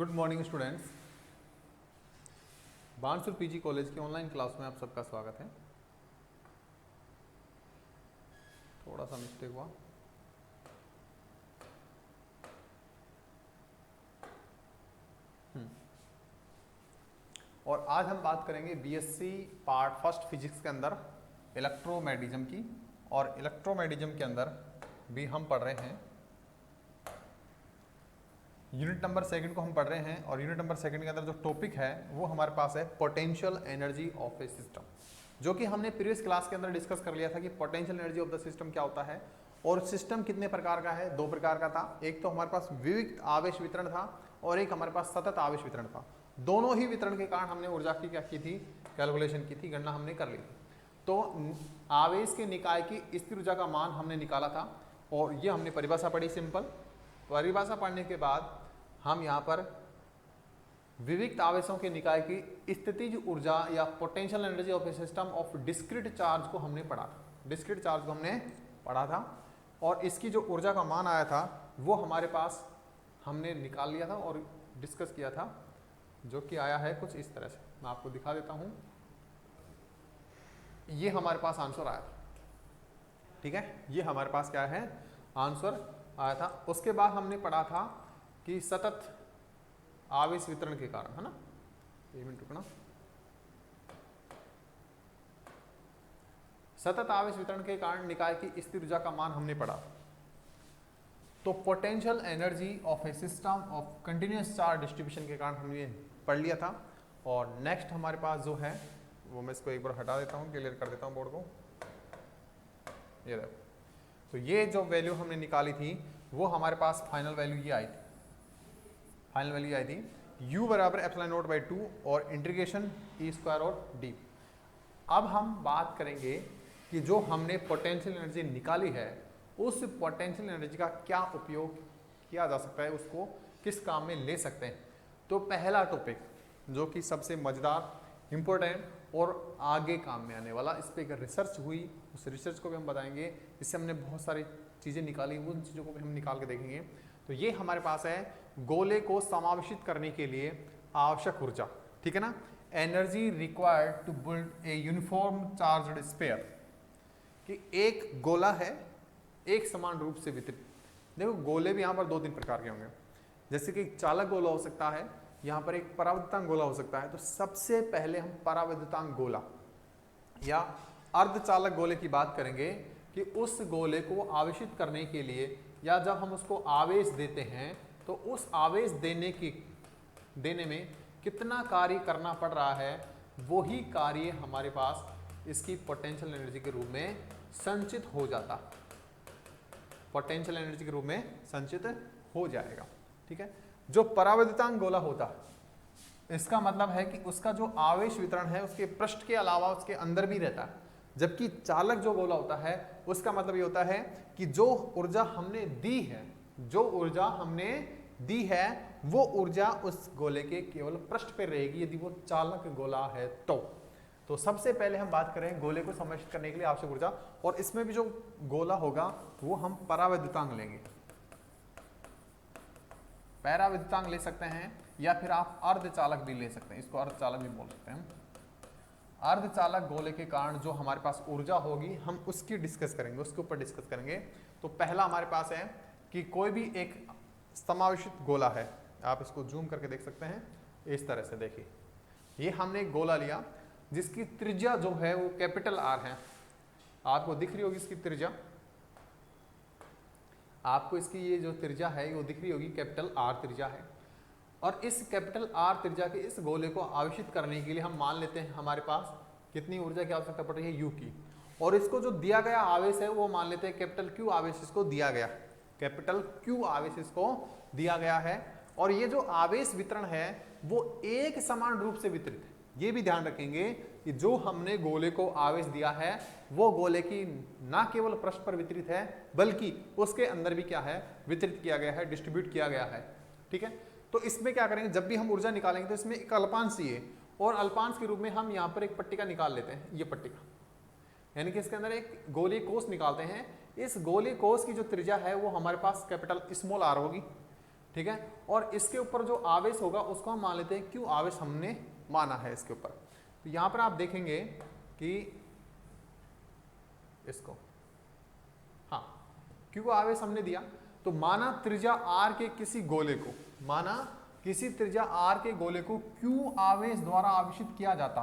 Good morning students. Bansur PG college की online class में आप सबका स्वागत है। थोड़ा सा मिस्टेक हुआ। और आज हम बात करेंगे बीएससी पार्ट फर्स्ट फिजिक्स के अंदर इलेक्ट्रोमैग्नेटिज्म की। और इलेक्ट्रोमैग्नेटिज्म के अंदर भी हम पढ़ रहे हैं, यूनिट नंबर सेकंड को हम पढ़ रहे हैं। और यूनिट नंबर सेकंड के अंदर जो टॉपिक है वो हमारे पास है potential energy of A system, जो कि हमने प्रीवियस क्लास के अंदर डिस्कस कर लिया था कि potential energy of the system क्या होता है। और सिस्टम कितने प्रकार का है? दो प्रकार का था। एक तो हमारे पास विविक्त आवेश वितरण था और एक हमारे पास सतत आवेश वितरण था। दोनों ही वितरण के कारण हमने ऊर्जा की क्या की थी? कैलकुलेशन की थी, गणना हमने कर ली थी। तो आवेश के निकाय की स्थिर ऊर्जा का मान हमने निकाला था और ये हमने परिभाषा पढ़ी। सिंपल परिभाषा पढ़ने के बाद हम यहाँ पर विविक्त आवेशों के निकाय की स्थितिज ऊर्जा या potential energy of A system of discrete charge को हमने पढ़ा था। डिस्क्रीट चार्ज को हमने पढ़ा था और इसकी जो ऊर्जा का मान आया था वो हमारे पास हमने निकाल लिया था और डिस्कस किया था, जो कि आया है कुछ इस तरह से। मैं आपको दिखा देता हूँ। ये हमारे पास आंसर आया था, ठीक है। ये हमारे पास क्या है? आंसर आया था। उसके बाद हमने पढ़ा था कि सतत आवेश वितरण के कारण, है ना, एक मिनट रुकना। सतत आवेश वितरण के कारण निकाय की स्थिर ऊर्जा का मान हमने पढ़ा। तो potential energy of A system of continuous charge distribution के कारण हमने पढ़ लिया था। और नेक्स्ट हमारे पास जो है वो मैं इसको एक बार हटा देता हूँ, क्लियर कर देता हूँ बोर्ड को। ये देखो, तो ये जो वैल्यू हमने निकाली थी वो हमारे पास फाइनल वैल्यू ये आई थी। फाइनल वैल्यू आई थी u बराबर एप्सिलॉन नॉट बाई 2 और इंटीग्रेशन ई स्क्वायर और डी। अब हम बात करेंगे कि जो हमने पोटेंशियल एनर्जी निकाली है उस पोटेंशियल एनर्जी का क्या उपयोग किया जा सकता है, उसको किस काम में ले सकते हैं। तो पहला टॉपिक जो कि सबसे मजेदार, इम्पोर्टेंट और आगे काम में आने वाला, इस पर एक रिसर्च हुई, उस रिसर्च को भी हम बताएंगे। इससे हमने बहुत सारी चीज़ें निकाली, उन चीज़ों को भी हम निकाल के देखेंगे। तो ये हमारे पास है गोले को समावेशित करने के लिए आवश्यक ऊर्जा, ठीक है ना। Energy required to build a uniform charged sphere, कि एक गोला है एक समान रूप से वितरित। देखो गोले भी यहाँ पर दो तीन प्रकार के होंगे, जैसे कि चालक गोला हो सकता है, यहाँ पर एक पराविद्युतांक गोला हो सकता है। तो सबसे पहले हम पराविद्युतांक गोला या अर्धचालक गोले की बात करेंगे कि उस गोले को आवेशित करने के लिए या जब हम उसको आवेश देते हैं तो उस आवेश देने में कितना कार्य करना पड़ रहा है, वही कार्य हमारे पास इसकी पोटेंशियल एनर्जी के रूप में संचित हो जाता, पोटेंशियल एनर्जी के रूप में संचित हो जाएगा, ठीक है। जो पराविद्युतांक गोला होता है इसका मतलब है कि उसका जो आवेश वितरण है उसके पृष्ठ के अलावा उसके अंदर भी रहता है। जबकि चालक जो गोला होता है उसका मतलब ये होता है कि जो ऊर्जा हमने दी है, जो ऊर्जा हमने दी है वो ऊर्जा उस गोले के केवल पृष्ठ पर रहेगी यदि वो चालक गोला है। तो सबसे पहले हम बात करें गोले को समावेशित करने के लिए आवश्यक ऊर्जा, और इसमें भी जो गोला होगा वो हम पराविद्युतांक लेंगे। पराविद्युतांक ले सकते हैं या फिर आप अर्धचालक भी ले सकते हैं, इसको अर्धचालक भी बोल सकते हैं। अर्धचालक गोले के कारण जो हमारे पास ऊर्जा होगी हम उसकी डिस्कस करेंगे, उसके ऊपर डिस्कस करेंगे। तो पहला हमारे पास है कि कोई भी एक समावेशित गोला है, आप इसको जूम करके देख सकते हैं इस तरह से। देखिए ये हमने एक गोला लिया जिसकी त्रिज्या जो है वो कैपिटल आर है। आपको दिख रही होगी इसकी त्रिज्या, आपको इसकी ये जो त्रिज्या है वो दिख रही होगी, कैपिटल आर त्रिज्या है। और इस कैपिटल आर त्रिज्या के इस गोले को आवेशित करने के लिए हम मान लेते हैं हमारे पास कितनी ऊर्जा की आवश्यकता पड़ रही है, यू की। और इसको जो दिया गया आवेश है वो मान लेते हैं कैपिटल क्यू आवेश इसको दिया गया, कैपिटल क्यू आवेश इसको दिया गया है। और ये जो आवेश वितरण है वो एक समान रूप से वितरित है। ये भी ध्यान रखेंगे कि जो हमने गोले को आवेश दिया है वो गोले की ना केवल पृष्ठ पर वितरित है बल्कि उसके अंदर भी क्या है, वितरित किया गया है, डिस्ट्रीब्यूट किया गया है, ठीक है। तो इसमें क्या करेंगे, जब भी हम ऊर्जा निकालेंगे तो इसमें एक अल्पांश चाहिए, और अल्पांश के रूप में हम यहाँ पर एक पट्टिका निकाल लेते हैं। ये पट्टिका यानी कि इसके अंदर एक गोलीय कोष निकालते हैं। इस गोलीय कोष की जो त्रिज्या है वो हमारे पास कैपिटल स्मॉल आर होगी। ठीक है। और इसके ऊपर जो आवेश होगा उसको हम मान लेते हैं क्यू आवेश हमने माना है इसके ऊपर। तो यहां पर आप देखेंगे कि इसको हाँ क्यू आवेश हमने दिया, तो माना त्रिज्या आर के किसी गोले को, माना किसी त्रिज्या आर के गोले को क्यू आवेश द्वारा आवेशित किया जाता,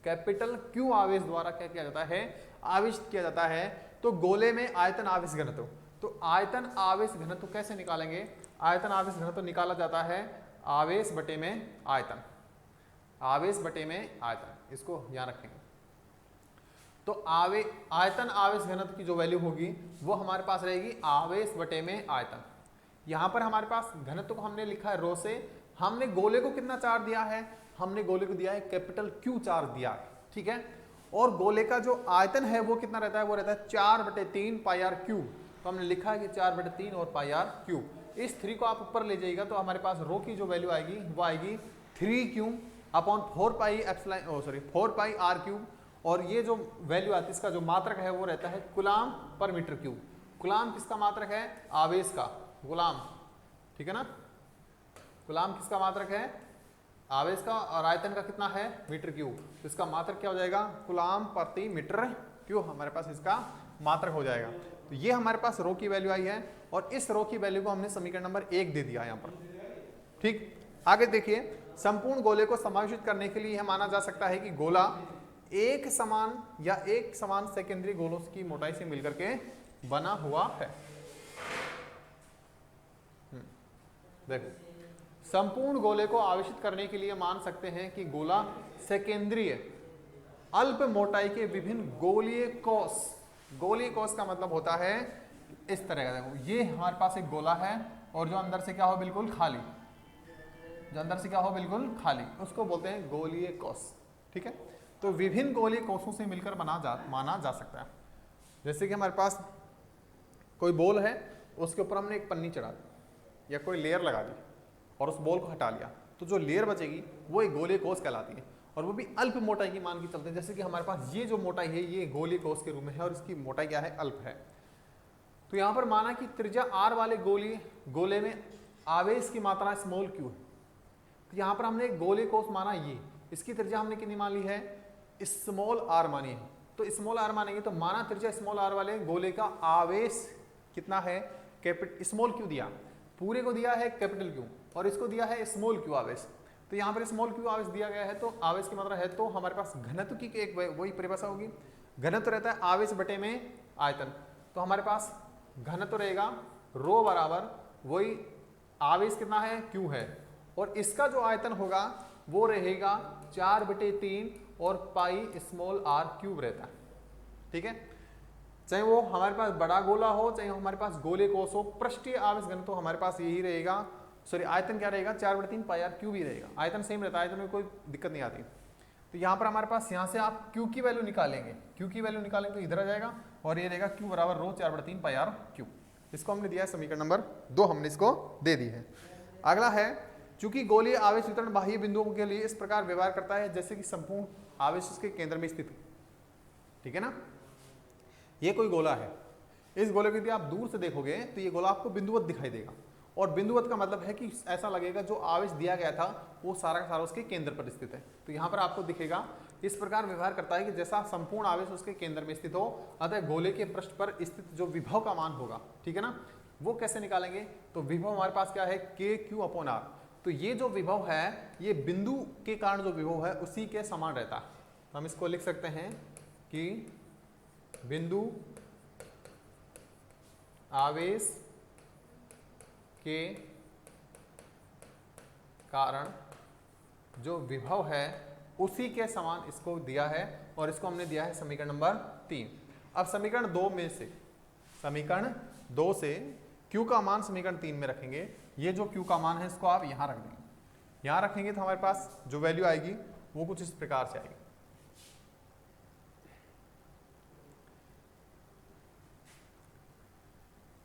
कैपिटल क्यू आवेश द्वारा क्या किया जाता है, आवेशित किया जाता है। तो गोले में आयतन आवेश घनत्व, तो आयतन आवेश घनत्व कैसे निकालेंगे, आयतन आवेश घनत्व निकाला जाता है आवेश बटे में आयतन, आवेश बटे में आयतन, इसको याद रखेंगे। तो आयतन आवेश घनत्व की जो वैल्यू होगी वो हमारे पास रहेगी आवेश बटे में आयतन। यहां पर हमारे पास घनत्व को हमने लिखा है रो से, हमने गोले को कितना चार्ज दिया है, हमने गोले को दिया है कैपिटल क्यू चार्ज दिया है, ठीक है। और गोले का जो आयतन है वो कितना रहता है, वो रहता है 4/3 पाई आर क्यूब। तो हमने लिखा है कि 4/3 और पाई आर क्यूब। इस 3 को आप ऊपर ले जाइएगा तो हमारे पास रो की जो वैल्यू आएगी वो आएगी 3Q upon 4 pi are cube. और ये जो वैल्यू आती है इसका जो मात्रक है वो रहता है कूलाम पर मीटर क्यूब। कूलाम किसका मात्रक है, आवेश का, गुलाम, ठीक है ना। कूलाम किसका मात्रक है, आवेश का, और आयतन का कितना है, मीटर क्यूब। तो इसका मात्रक क्या हो जाएगा, कूलाम प्रति मीटर क्यूब हमारे पास इसका मात्रक हो जाएगा। तो ये हमारे पास रो की वैल्यू आई है और इस रो की वैल्यू को हमने समीकरण नंबर 1 दे दिया यहाँ पर, ठीक। आगे देखिए, संपूर्ण गोले को समायोजित करने के लिए यह माना जा सकता है कि गोला एक समान सेकेंडरी गोलों की मोटाई से मिलकर के बना हुआ है। देखो, संपूर्ण गोले को आवेशित करने के लिए मान सकते हैं कि गोला सेकेंद्रीय अल्प मोटाई के विभिन्न गोलीय कोष, गोलीय कोष का मतलब होता है इस तरह का, देखो ये हमारे पास एक गोला है और जो अंदर से क्या हो, बिल्कुल खाली, जो अंदर से क्या हो, बिल्कुल खाली, उसको बोलते हैं गोलीय कोष, ठीक है। तो विभिन्न गोलीय कोषों से मिलकर माना जा सकता है। जैसे कि हमारे पास कोई बॉल है, उसके ऊपर हमने एक पन्नी चढ़ा दी या कोई लेयर लगा दी और उस बॉल को हटा लिया, तो जो लेयर बचेगी वो एक गोलीय कोष कहलाती है, और वो भी अल्प मोटाई की मान के चलते हैं। जैसे कि हमारे पास ये जो मोटाई है ये गोलीय कोष के रूप में है और इसकी मोटाई क्या है, अल्प है। तो यहाँ पर माना कि त्रिज्या आर वाले गोले में आवेश की मात्रा स्मॉल क्यू है। तो यहाँ पर हमने एक गोलीय कोष माना, ये इसकी त्रिज्या हमने कितनी मान ली है, स्मॉल आर मानी है। तो स्मॉल आर मानेंगे तो माना त्रिज्या स्मॉल आर वाले गोले का आवेश कितना है, कैपिटल स्मॉल क्यू दिया, पूरे को दिया है कैपिटल क्यू और इसको दिया है स्मॉल क्यू आवेश। तो यहाँ पर स्मॉल क्यू आवेश दिया गया है, तो आवेश की मात्रा है, तो हमारे पास घनत्व की एक वही परिभाषा होगी, घनत्व रहता है आवेश बटे में आयतन। तो हमारे पास घनत्व रहेगा रो बराबर वही आवेश कितना है, क्यू है, और इसका जो आयतन होगा वो रहेगा 4/3 और पाई स्मॉल आर क्यूब रहता है, ठीक है। चाहे वो हमारे पास बड़ा गोला हो, चाहे हमारे पास गोले कोष हो, पृष्ठीय आवेश घनत्व तो हमारे पास यही रहेगा, सॉरी आयतन क्या रहेगा, 4/3 पाई आर क्यूब ही रहेगा, आयतन सेम रहता है, आयतन में कोई दिक्कत नहीं आती। तो यहाँ पर हमारे पास यहाँ से आप क्यू की वैल्यू निकालेंगे, क्यू की वैल्यू निकालेंगे तो इधर आ जाएगा और ये रहेगा क्यू बराबर रो 4/3 पाई आर क्यूब। इसको हमने दिया है समीकरण नंबर 2, हमने इसको दे दी है। अगला है, चूंकि गोलीय आवेश वितरण बाह्य बिंदुओं के लिए इस प्रकार व्यवहार करता है जैसे कि संपूर्ण आवेश उसके केंद्र में स्थित, ठीक है ना। ये कोई गोला है, इस गोले को यदि आप दूर से देखोगे तो ये गोला आपको बिंदुवत दिखाई देगा, और बिंदुवत का मतलब है कि ऐसा लगेगा जो आवेश दिया गया था वो सारा का सारा उसके केंद्र पर स्थित है। तो यहाँ पर आपको दिखेगा इस प्रकार व्यवहार करता है कि जैसा संपूर्ण आवेश उसके केंद्र में स्थित हो, अतः गोले के पृष्ठ पर स्थित जो विभव का मान होगा, ठीक है ना, वो कैसे निकालेंगे। तो विभव हमारे पास क्या है, KQ/R। तो ये जो विभव है ये बिंदु के कारण जो विभव है उसी के समान रहता है। तो हम इसको लिख सकते हैं कि बिंदु आवेश के कारण जो विभव है उसी के समान इसको दिया है, और इसको हमने दिया है समीकरण नंबर 3। अब समीकरण 2 में से, समीकरण 2 से Q का मान समीकरण 3 में रखेंगे। ये जो Q का मान है इसको आप यहां रख देंगे, यहां रखेंगे तो हमारे पास जो वैल्यू आएगी वो कुछ इस प्रकार से आएगी।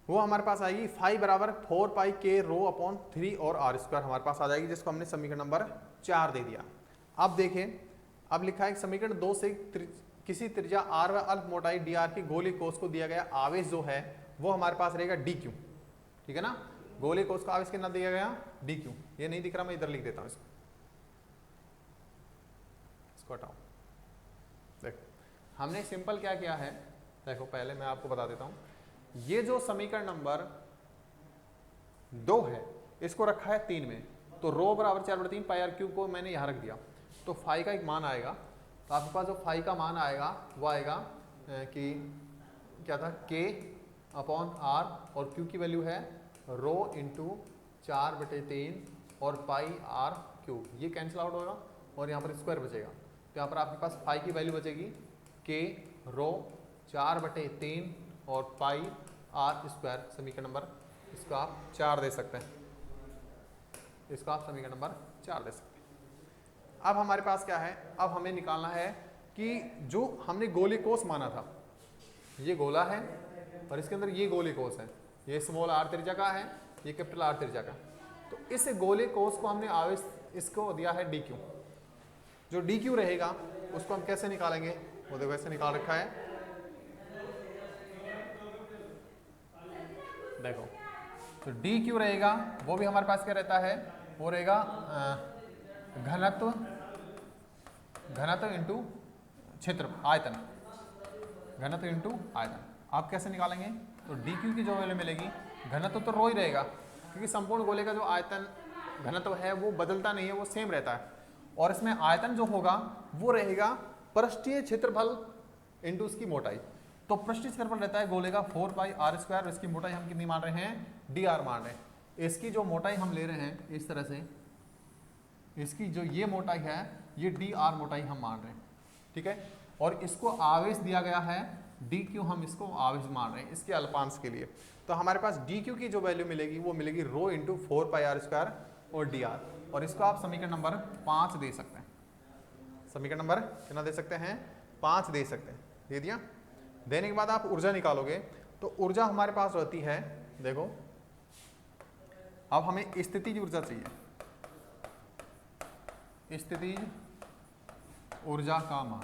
वो हमारे पास आएगी फाई बराबर 4 पाई K रो अपॉन 3 और R स्क्वायर हमारे पास आ जाएगी, जिसको हमने समीकरण नंबर 4 दे दिया। अब देखें, अब लिखा है समीकरण 2 से किसी त्रिज्या R व अल्प मोटाई dr के गोलीय कोष को दिया गया आवेश जो है वो हमारे पास रहेगा dq, ठीक है ना। गोले कोस का आवेश कितना दिया गया, डी क्यू। ये नहीं दिख रहा, मैं इधर लिख देता हूँ इसको हटाओ। देखो हमने सिंपल क्या किया है, देखो पहले मैं आपको बता देता हूँ, ये जो समीकरण नंबर 2 है इसको रखा है 3 में, तो रो बराबर 4/3 पाई आर क्यूब को मैंने यहाँ रख दिया, तो फाई का एक मान आएगा। तो आपके पास जो फाई का मान आएगा वो आएगा कि क्या था, के अपॉन आर, और क्यू की वैल्यू है रो इंटू 4/3 और पाई आर क्यूब। ये कैंसिल आउट होगा और यहाँ पर स्क्वायर बचेगा, तो यहाँ पर आपके पास फाई की वैल्यू बचेगी के रो 4/3 और पाई आर स्क्वायर। समीकरण नंबर इसको आप 4 दे सकते हैं, इसको आप समीकरण नंबर 4 दे सकते हैं। अब हमारे पास क्या है, अब हमें निकालना है कि जो हमने गोले कोस माना था, ये गोला है और इसके अंदर ये गोले कोस है, ये स्मॉल आर त्रिज्या का है, ये कैपिटल आर त्रिज्या का। तो इस गोले कोस को हमने आवेश इसको दिया है डी क्यू। जो डी क्यू रहेगा उसको हम कैसे निकालेंगे, वो देखो ऐसे निकाल रखा है, देखो तो डी क्यू रहेगा वो भी हमारे पास क्या रहता है, वो रहेगा घनत्व इंटू क्षेत्र आयतन, घनत्व इंटू आयतन। आप कैसे निकालेंगे, तो डी क्यू की जो वैल्यू मिलेगी, घनत्व तो रो ही रहेगा क्योंकि संपूर्ण गोले का जो आयतन घनत्व है वो बदलता नहीं है, वो सेम रहता है, और इसमें आयतन जो होगा वो रहेगा पृष्ठीय क्षेत्रफल इंटू उसकी मोटाई। तो पृष्ठीय क्षेत्रफल रहता है गोले का 4 पाई आर स्क्वायर, और इसकी मोटाई हम कितनी मान रहे हैं, डी आर मान रहे हैं। इसकी जो मोटाई हम ले रहे हैं इस तरह से, इसकी जो ये मोटाई है ये डी आर मोटाई हम मान रहे हैं, ठीक है। और इसको आवेश दिया गया है डी क्यू, हम इसको आवेश मान रहे हैं इसके अल्पांश के लिए। तो हमारे पास डी क्यू की जो वैल्यू मिलेगी वो मिलेगी रो इंटू 4 पाई आर स्क्वायर और डी आर, और इसको आप समीकरण नंबर 5 दे सकते हैं। समीकरण नंबर कितना दे सकते हैं, 5 दे सकते हैं। दे दिया। देने के बाद आप ऊर्जा निकालोगे, तो ऊर्जा हमारे पास रहती है, देखो अब हमें स्थितिज ऊर्जा चाहिए, स्थितिज ऊर्जा का मान।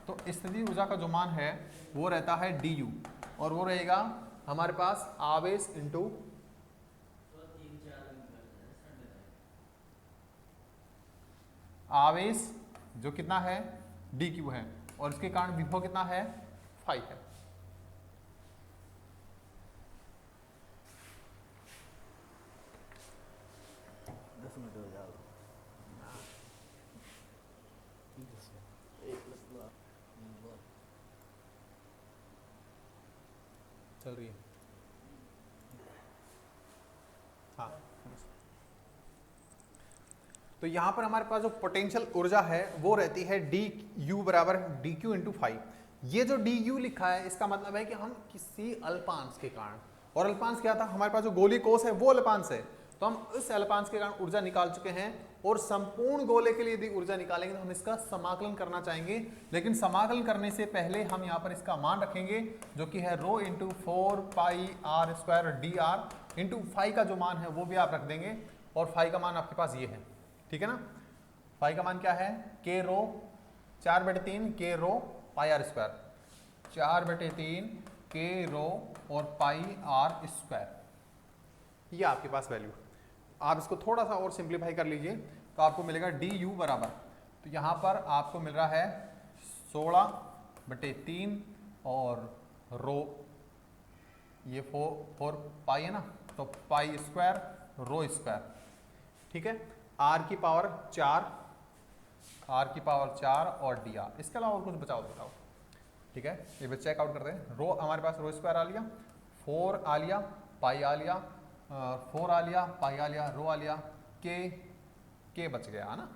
तो स्थितिज ऊर्जा का जो मान है वो रहता है डी यू, और वो रहेगा हमारे पास आवेश इंटू आवेश जो कितना है डी क्यू है, और इसके कारण विभव कितना है, फाई है। चल रही है, हाँ। तो यहां पर हमारे पास जो पोटेंशियल ऊर्जा है वो रहती है डी यू बराबर डी क्यू इंटू फाइव। ये जो डी यू लिखा है इसका मतलब है कि हम किसी अल्पांश के कारण, और अल्पांश क्या था, हमारे पास जो गोली कोस है वो अल्पांश है, तो हम इस अल्पांश के कारण ऊर्जा निकाल चुके हैं। और संपूर्ण गोले के लिए यदि ऊर्जा निकालेंगे तो हम इसका समाकलन करना चाहेंगे, लेकिन समाकलन करने से पहले हम यहाँ पर इसका मान रखेंगे जो कि है rho into 4 pi r square d r into phi का जो मान है वो भी आप रख देंगे, और फाई का मान आपके पास ये है, ठीक है ना। फाई का मान क्या है, के रो 4/3 के रो पाई आर स्क्वायर, 4/3 के रो और पाई आर स्क्वायर, ये आपके पास वैल्यू। आप इसको थोड़ा सा और सिंप्लीफाई कर लीजिए तो आपको मिलेगा डी यू बराबर, तो यहाँ पर आपको मिल रहा है 16/3 और रो ये 4 पाई है ना, तो पाई स्क्वायर रो स्क्वायर, ठीक है। आर की पावर 4 और डी आर, इसके अलावा और कुछ बचाओ बताओ, ठीक है। ये बस चेकआउट करते हैं। रो हमारे पास रो स्क्वायर आ लिया, 4 आ लिया, पाई आ लिया, 4 आ लिया, पाई आ लिया, रो आ लिया, के बच गया है ना,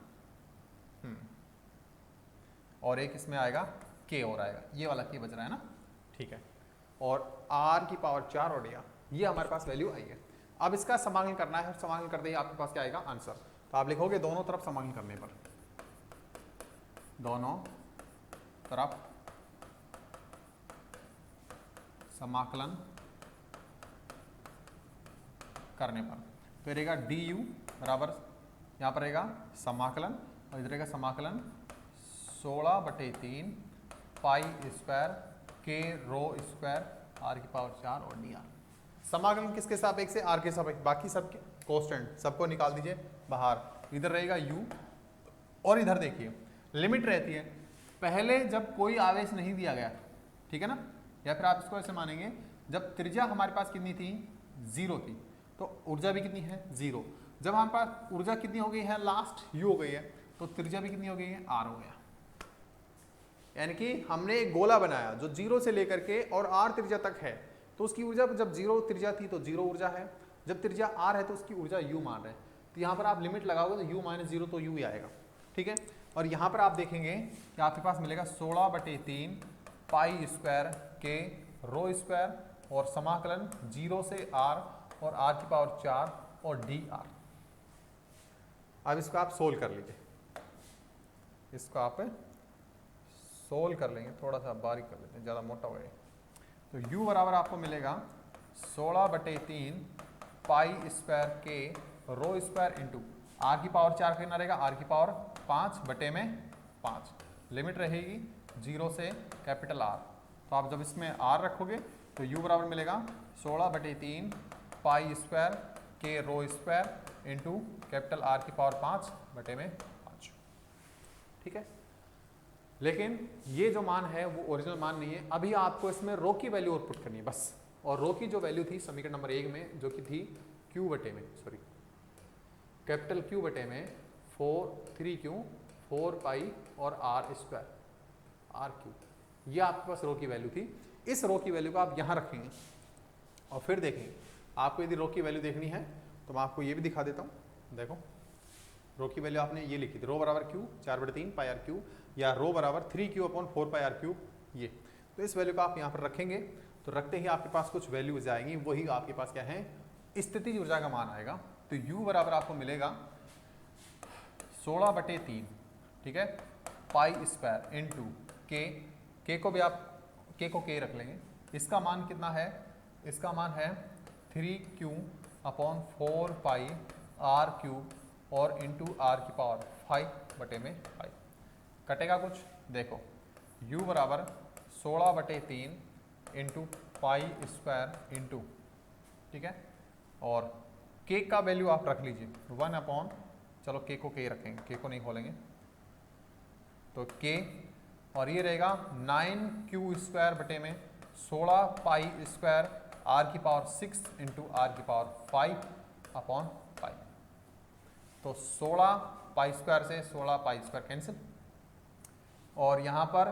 और एक इसमें आएगा के और आएगा, ये वाला के बच रहा है ना, ठीक है। और आर की पावर 4 और डी आर, ये हमारे पास वैल्यू आई है। अब इसका समाकलन करना है, समाकलन करते ही आपके पास क्या आएगा, आंसर। तो आप लिखोगे दोनों तरफ समाकलन करने पर, दोनों तरफ समाकलन करने पर, तो रहेगा डी यू बराबर, यहाँ पर रहेगा समाकलन, और इधर रहेगा समाकलन 16/3 पाई स्क्वायर के रो स्क्वायर आर की पावर 4 और डी आर। समाकलन किसके सापेक्ष है, आर के सापेक्ष, बाकी सब कांस्टेंट सबको निकाल दीजिए बाहर, इधर रहेगा u और इधर देखिए लिमिट रहती है, पहले जब कोई आवेश नहीं दिया गया, ठीक है ना, या फिर आप इसको ऐसे मानेंगे जब त्रिज्या हमारे पास कितनी थी, 0 थी, तो ऊर्जा भी कितनी है, 0। जब हमारे पास ऊर्जा कितनी हो गई है, लास्ट u हो गई है, तो त्रिज्या भी कितनी हो गई है, r हो गया। यानी कि हमने एक गोला बनाया जो 0 से लेकर के और r त्रिज्या तक है, तो उसकी ऊर्जा जब 0 त्रिज्या थी तो 0 ऊर्जा है, जब त्रिज्या r है तो उसकी ऊर्जा u मान रहे हैं, तो यहाँ पर आप लिमिट लगाओगे तो u माइनस 0 तो u ही आएगा, ठीक है। और यहाँ पर आप देखेंगे कि आपके पास मिलेगा 16/3 पाई स्क्वायर के रो स्क्वायर और समाकलन 0 से r और r की पावर 4 और dr। अब इसको आप सोल्व कर लीजिए, इसको आप सोल्व कर लेंगे, थोड़ा सा बारीक कर लेते हैं, ज़्यादा मोटा हो गया। तो u बराबर आपको मिलेगा 16/3 पाई स्क्वायर के रो स्क्वायर इंटू r की पावर 4 कितना रहेगा, r की पावर 5/5, लिमिट रहेगी 0 से कैपिटल R। तो आप जब इसमें r रखोगे तो u बराबर मिलेगा 16/3 पाई स्क्वायर के रो स्क्वायर इंटू कैपिटल R की पावर 5/5, ठीक है। लेकिन ये जो मान है वो ओरिजिनल मान नहीं है, अभी आपको इसमें रो की वैल्यू आउटपुट करनी है बस, और रो की जो वैल्यू थी समीकरण नंबर 1 में जो कि थी कैपिटल Q बटे में 3Q 4 पाई और r स्क्वायर r3, ये आपके पास रो की वैल्यू थी। इस रो की वैल्यू को आप यहाँ रखेंगे और फिर देखेंगे, आपको यदि रो की वैल्यू देखनी है तो मैं आपको ये भी दिखा देता हूँ। देखो रो की वैल्यू आपने ये लिखी थी, रो बराबर Q 4/3 पाई r3 या रो बराबर 3Q/4 पाई r3, ये तो इस वैल्यू को आप यहाँ पर रखेंगे, तो रखते ही आपके पास कुछ वैल्यूज आएंगी, वही आपके पास क्या है, स्थितिज ऊर्जा का मान आएगा। तो u बराबर आपको मिलेगा 16/3, ठीक है, पाई स्क्वायर इंटू के को भी आप के को के रख लेंगे, इसका मान कितना है, इसका मान है 3Q/4 पाई r3 और इंटू r की पावर 5/5, कटेगा कुछ, देखो u बराबर 16/3 इंटू पाई स्क्वायर इंटू, ठीक है, और के का वैल्यू आप रख लीजिए 1/, चलो के को के रखेंगे, के को नहीं खोलेंगे, तो के और ये रहेगा 9Q² बटे में 16 पाई स्क्वायर r की पावर 6 इंटू r की पावर 5/5, तो 16 पाई स्क्वायर से 16 पाई स्क्वायर कैंसिल, और यहाँ पर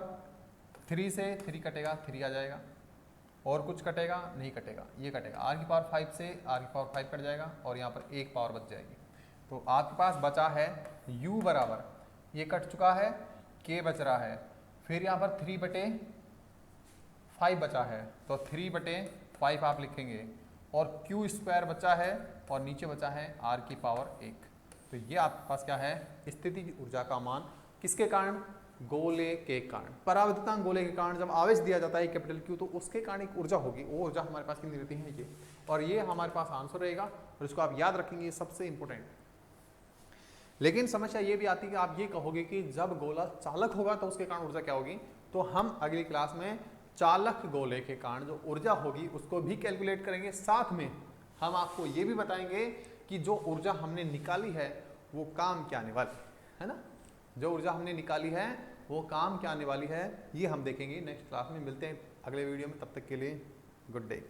3 से 3 कटेगा, 3 आ जाएगा, और कुछ कटेगा नहीं, कटेगा ये कटेगा, r की पावर 5 से r की पावर 5 कट जाएगा और यहाँ पर एक पावर बच जाएगी। तो आपके पास बचा है u बराबर, ये कट चुका है, k बच रहा है, फिर यहाँ पर 3/5 बचा है, तो 3/5 आप लिखेंगे, और Q² बचा है और नीचे बचा है r की पावर 1। तो ये आपके पास क्या है, स्थितिज ऊर्जा का मान, किसके कारण, गोले के कारण, परावर्तितांक गोले के कारण जब आवेश दिया जाता है कैपिटल Q, तो उसके कारण एक ऊर्जा होगी, वो ऊर्जा हमारे पास कितनी रहती है, ये, और ये हमारे पास आंसर रहेगा, और इसको आप याद रखेंगे, ये सबसे इंपॉर्टेंट। लेकिन समस्या ये भी आती है कि आप ये कहोगे कि जब गोला चालक होगा तो उसके कारण ऊर्जा क्या होगी, तो हम अगली क्लास में चालक गोले के कारण जो ऊर्जा होगी उसको भी कैलकुलेट करेंगे, साथ में हम आपको ये भी बताएंगे कि जो ऊर्जा हमने निकाली है वो काम क्या आने वाली है ना, जो ऊर्जा हमने निकाली है वो काम क्या आने वाली है, ये हम देखेंगे नेक्स्ट क्लास में। मिलते हैं अगले वीडियो में, तब तक के लिए गुड डे।